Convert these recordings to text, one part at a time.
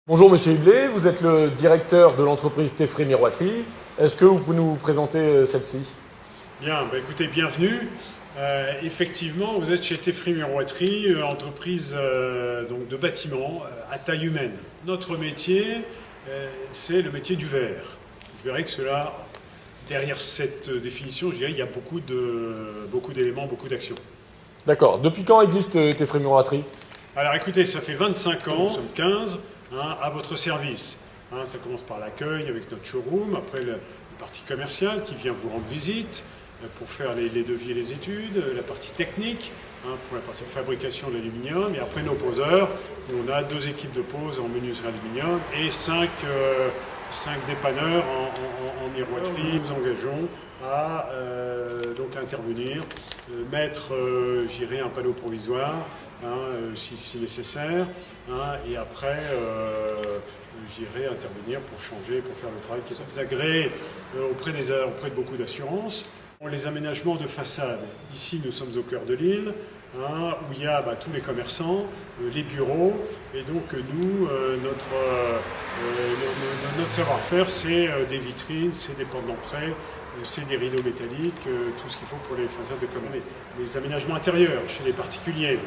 Bonjour Monsieur Hublé, vous êtes le directeur de l'entreprise Teffré Miroiterie. Est-ce que vous pouvez nous présenter celle-ci? Bien, écoutez, bienvenue. Effectivement, vous êtes chez Teffré Miroiterie, entreprise donc de bâtiment à taille humaine. Notre métier, c'est le métier du verre. Vous verrez que cela, derrière cette définition, je dirais, il y a beaucoup d'éléments, beaucoup d'actions. D'accord. Depuis quand existe Teffré Miroiterie? Alors écoutez, ça fait 25 ans, nous sommes 15, à votre service. Ça commence par l'accueil avec notre showroom, après la partie commerciale qui vient vous rendre visite pour faire les devis et les études, la partie technique pour la partie fabrication de l'aluminium, et après nos poseurs, où on a 2 équipes de pose en menuiserie aluminium et 5 dépanneurs en miroiterie. Nous nous engageons à donc intervenir, mettre j'irai un panneau provisoire si nécessaire, et après j'irai intervenir pour changer, pour faire le travail qui est agréé auprès de beaucoup d'assurances. Les aménagements de façade, ici nous sommes au cœur de l'île, où il y a tous les commerçants, les bureaux, et donc nous, notre savoir-faire, c'est des vitrines, c'est des portes d'entrée, c'est des rideaux métalliques, tout ce qu'il faut pour les façades de commerce. Les aménagements intérieurs chez les particuliers,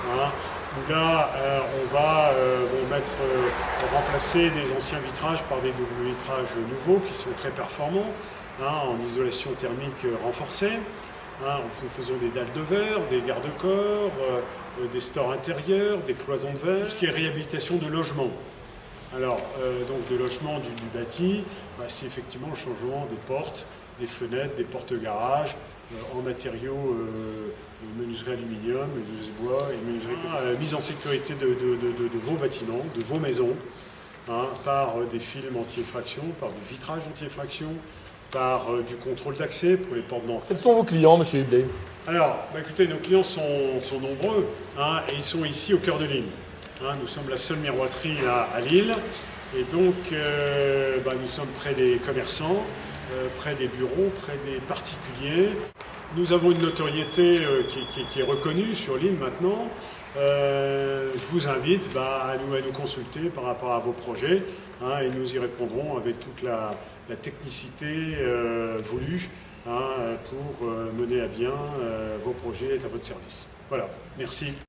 où là on va remplacer des anciens vitrages par des vitrages nouveaux qui sont très performants, en isolation thermique renforcée. Nous faisons des dalles de verre, des garde-corps, des stores intérieurs, des cloisons de verre, tout ce qui est réhabilitation de logement. Alors, donc de logement du bâti, c'est effectivement le changement des portes, des fenêtres, des portes-garages, en matériaux menuiserie aluminium, menuiserie bois et menuiserie mise en sécurité de vos bâtiments, de vos maisons, par des films anti-effraction, par du vitrage anti-effraction, par du contrôle d'accès pour les portes d'entrée. Quels sont vos clients, Monsieur Hublé? Alors, écoutez, nos clients sont nombreux, et ils sont ici au cœur de l'île. Nous sommes la seule miroiterie à Lille, et donc nous sommes près des commerçants, près des bureaux, près des particuliers. Nous avons une notoriété qui est reconnue sur l'île maintenant. Je vous invite à nous consulter par rapport à vos projets, et nous y répondrons avec toute la technicité voulue pour mener à bien vos projets à votre service. Voilà, merci.